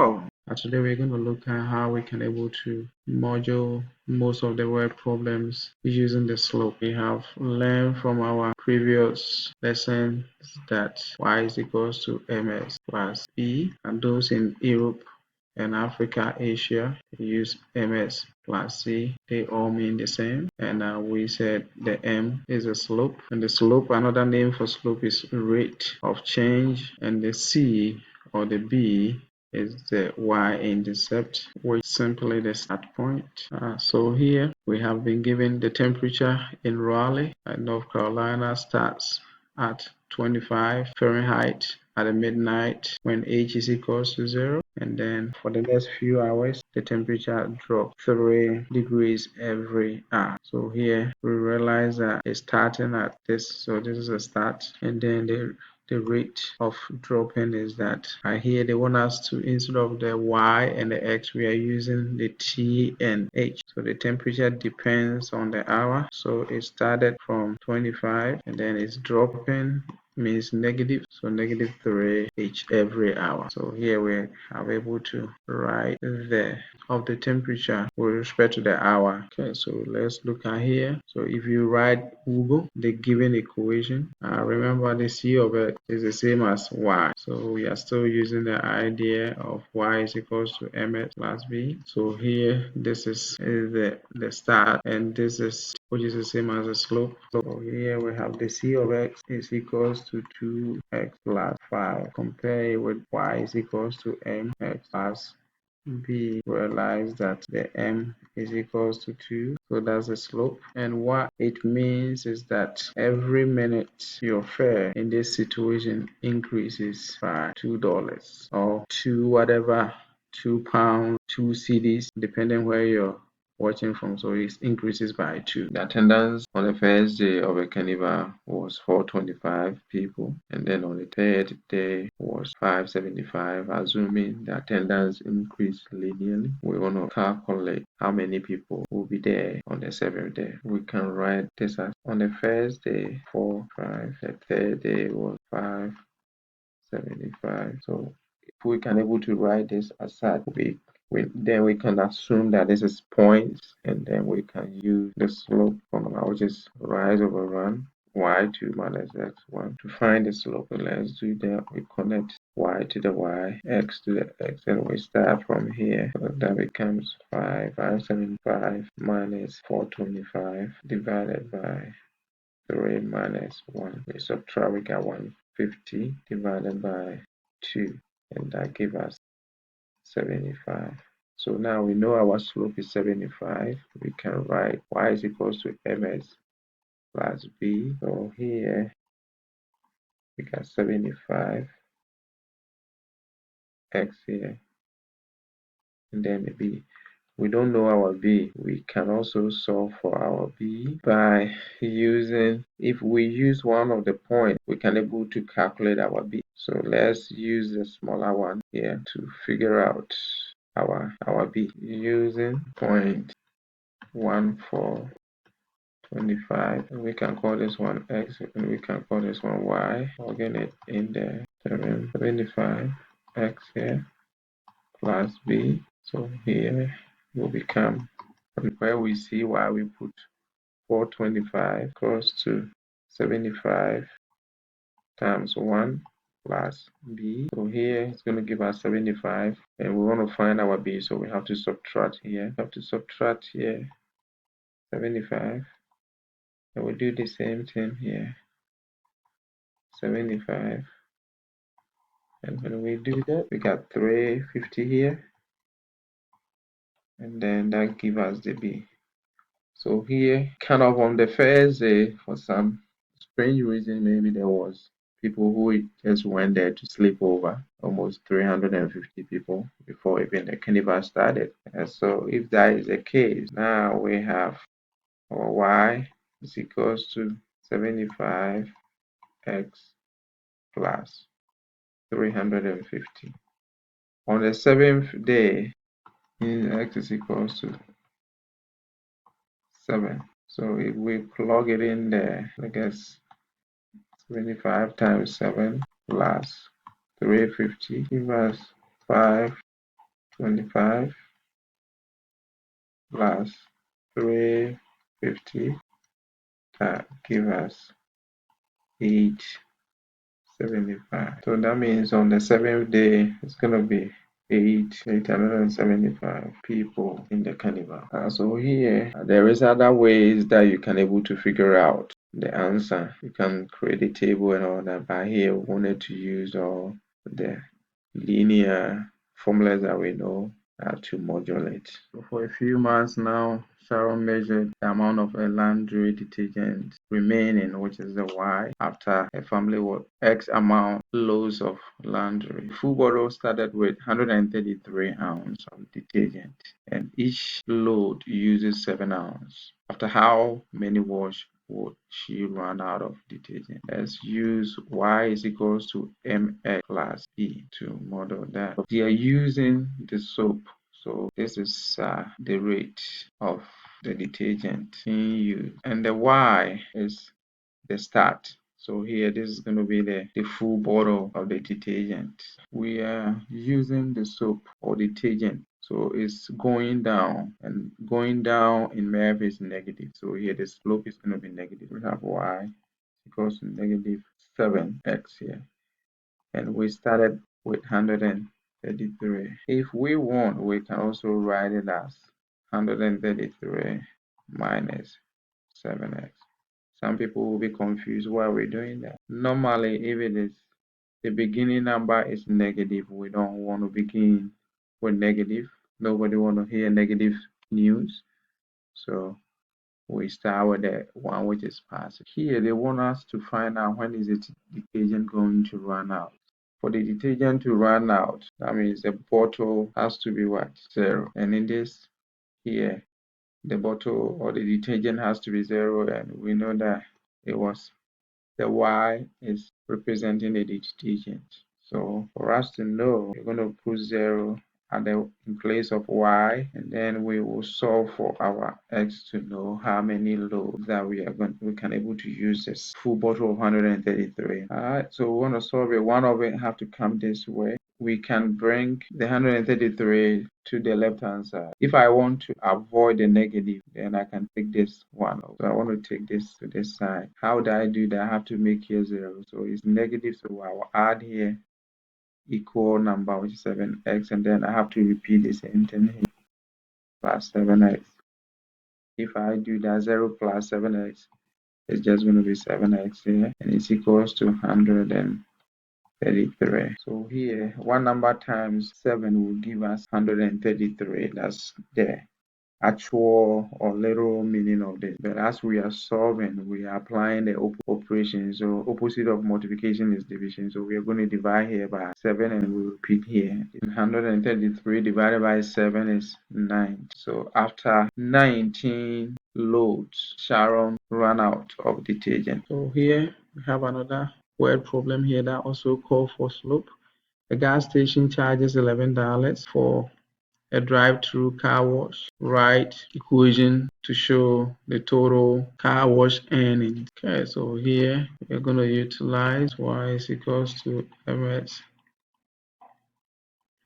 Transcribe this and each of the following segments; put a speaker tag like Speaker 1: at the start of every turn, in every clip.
Speaker 1: Hello. Today we're going to look at how we can able to module most of the word problems using the slope. We have learned from our previous lessons that y is equals to mx plus b, and those in Europe and Africa, Asia use ms plus c. They all mean the same, and we said the m is a slope, and the slope, another name for slope, is rate of change, and the c or the b is the y-intercept, which is simply the start point. So here we have been given the temperature in Raleigh, North Carolina, starts at 25 Fahrenheit at the midnight when H is equals to 0, and then for the next few hours the temperature drops 3 degrees every hour. So here we realize that it's starting at this, so this is a start, and then the rate of dropping is that here they want us to, instead of the y and the x, we are using the t and h. So the temperature depends on the hour. So it started from 25 and then it's dropping, means negative, so negative 3h every hour. So here we are able to write the of the temperature with respect to the hour. Okay, so let's look at here. So if you write Google the given equation, remember the c of x is the same as y, so we are still using the idea of y is equals to mx plus b. So here this is the start, and this is, which is the same as the slope. So here we have the c of x is equals to 2x plus 5. Compare it with y is equals to mx plus b. Realize that the m is equals to 2, so that's the slope. And what it means is that every minute your fare in this situation increases by $2 or 2 whatever, 2 pounds, 2 cedis, depending where you're watching from, so it increases by 2. The attendance on the first day of a carnival was 425 people, and then on the third day was 575. Assuming the attendance increased linearly, we want to calculate how many people will be there on the seventh day. We can write this as, on the first day 4, 5, the third day was 575. So if we can able to write this as such, then we can assume that this is points, and then we can use the slope formula, which is rise over run y2 minus x1 to find the slope. So let's do that. We connect y to the y, x to the x, and we start from here. So that becomes 575 minus 425 divided by 3 minus 1. We subtract, we got 150 divided by 2, and that gives us 75. So now we know our slope is 75. We can write y is equals to ms plus b. So here we got 75 x here, and then the b. We don't know our b. We can also solve for our b by using, if we use one of the points, we can able to calculate our b. So let's use the smaller one here to figure out our b using 0.1425, and we can call this one x, and we can call this one y. Again, it in there, 75 x here plus b. So here will become, where we see y, we put 425 equals to 75 times 1 plus b. So here it's going to give us 75, and we want to find our b, so we have to subtract here. 75, and we do the same thing here, 75, and when we do that, we got 350 here, and then that gives us the b. So here, kind of on the first day, for some strange reason, maybe there was people who just went there to sleep over, almost 350 people before even the carnival started. And so if that is the case, now we have our y is equals to 75 x plus 350. On the seventh day, x is equals to 7. So if we plug it in there, I guess 75 times 7 plus 350 give us 5 25 plus 350 that give us 875. So that means on the 7th day it's gonna be 875 people in the carnival. So here there is other ways that you can able to figure out the answer. You can create a table and all that, but here we wanted to use all the linear formulas that we know to modulate. So for a few months now, Sharon measured the amount of a laundry detergent remaining, which is the Y, after a family with X amount loads of laundry. The full bottle started with 133 ounces of detergent, and each load uses 7 ounces. After how many wash would she run out of detergent? Let's use Y is equals to mx+b to model that. They are using the soap, so this is the rate of the detergent being used, and the Y is the start. So here this is going to be the full bottle of the detergent. We are using the soap or detergent, so it's going down, and going down in MEV is negative. So here the slope is going to be negative. We have Y equals to negative 7x here, and we started with 133. If we want, we can also write it as 133 minus 7x. Some people will be confused why we're doing that. Normally, if it is the beginning number is negative, we don't want to begin with negative. Nobody want to hear negative news. So we start with the one which is positive. Here they want us to find out when is the detergent going to run out. For the detergent to run out, that means the bottle has to be what? 0. And in this here, the bottle or the detergent has to be 0, and we know that it was the Y is representing the detergent. So for us to know, we're going to put 0 in place of Y, and then we will solve for our X to know how many loads that we can able to use this full bottle of 133. Alright, so we want to solve it. One of it have to come this way. We can bring the 133 to the left hand side. If I want to avoid the negative, then I can take this one. So I want to take this to this side. How do I do that? I have to make here 0. So it's negative, so I will add here equal number, which is 7x, and then I have to repeat the same thing here, plus 7x. If I do that, 0 plus 7x is just going to be 7x here, and it's equals to 133. So here, one number times 7 will give us 133. That's the actual or literal meaning of this. But as we are solving, we are applying the operation. So opposite of multiplication is division. So we are going to divide here by 7, and we repeat here. 133 divided by 7 is 9. So after 19 loads, Sharon ran out of detergent. So here we have another word problem here that also calls for slope. The gas station charges $11 for a drive-through car wash. Write equation to show the total car wash earnings. Okay, so here we're going to utilize y is equals to mx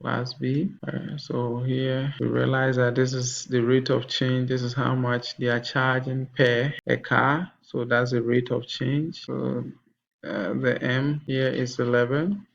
Speaker 1: plus b. So here we realize that this is the rate of change. This is how much they are charging per a car. So that's the rate of change. So the m here is 11.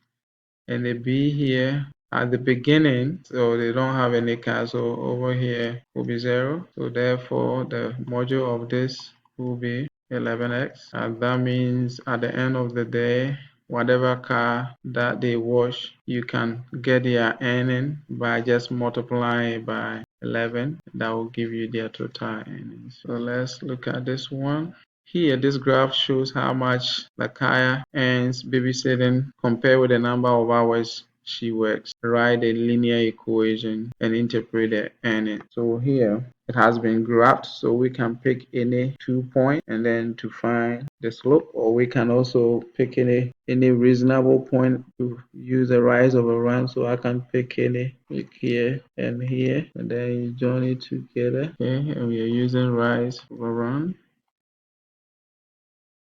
Speaker 1: And the B here at the beginning, so they don't have any car, so over here will be 0. So therefore the module of this will be 11x, and that means at the end of the day, whatever car that they wash, you can get their earning by just multiplying by 11. That will give you their total earnings. So let's look at this one. Here, this graph shows how much Lakaya earns babysitting compared with the number of hours she works. Write a linear equation and interpret the earning. So here, it has been graphed, so we can pick any 2 points and then to find the slope, or we can also pick any reasonable point to use the rise of a run. So I can pick any here, and then you join it together. Okay, and we are using rise of a run.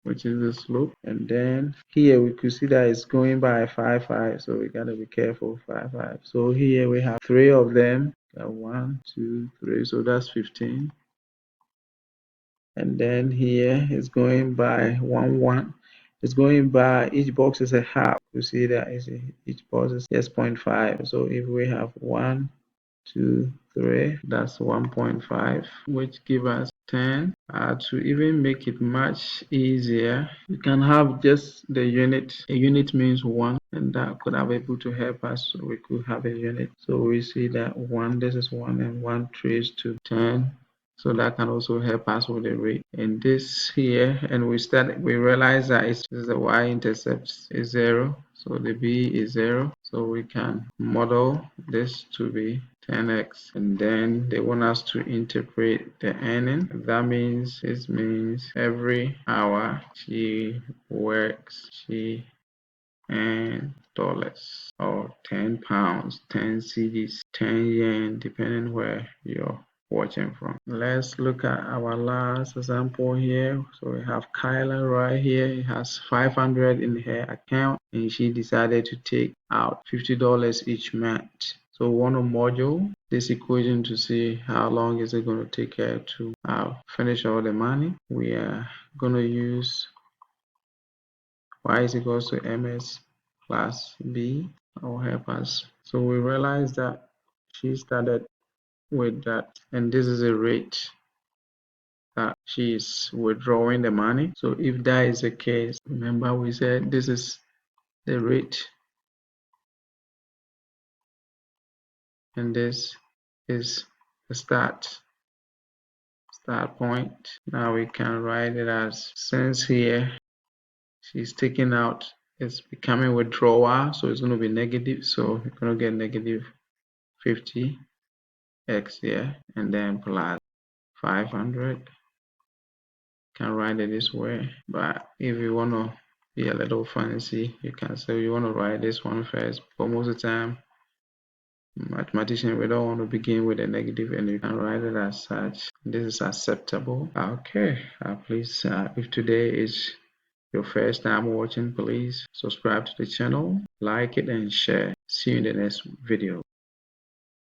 Speaker 1: which is the slope. And then here we could see that it's going by 5, 5. So we gotta be careful, 5, 5. So here we have 3 of them. Got 1, 2, 3. So that's 15. And then here it's going by 1, 1. It's going by, each box is a half. You see that each box is just 0.5. So if we have 1, 2, 3, that's 1.5, which give us 10. To even make it much easier, you can have just the unit. A unit means 1, and that could have able to help us. So we could have a unit. So we see that 1, this is 1, and 1 traced to 10. So that can also help us with the rate. And this here, and we realize that the y-intercept is 0. So the b is 0. So we can model this to be 10x. And then they want us to interpret the earning. That means every hour she works, she earns dollars, or 10 pounds, 10 cedis, 10 yen, depending where you're watching from. Let's look at our last example here. So we have Kyla right here. It has 500 in her account, and she decided to take out $50 each month. So we want to module this equation to see how long is it going to take her to finish all the money. We are going to use y is equals to ms plus b. That will help us. So we realize that she started with that, and this is a rate that she is withdrawing the money. So if that is the case, remember we said this is the rate and this is the start point. Now we can write it as, since here she's taking out, it's becoming withdrawal, so it's going to be negative, so we're going to get negative 50x here, and then plus 500. Can write it this way, but if you want to be a little fancy, you can say you want to write this one first. But most of the time, mathematicians, we don't want to begin with a negative, and you can write it as such. This is acceptable. Okay, please, if today is your first time watching, please subscribe to the channel, like it, and share. See you in the next video.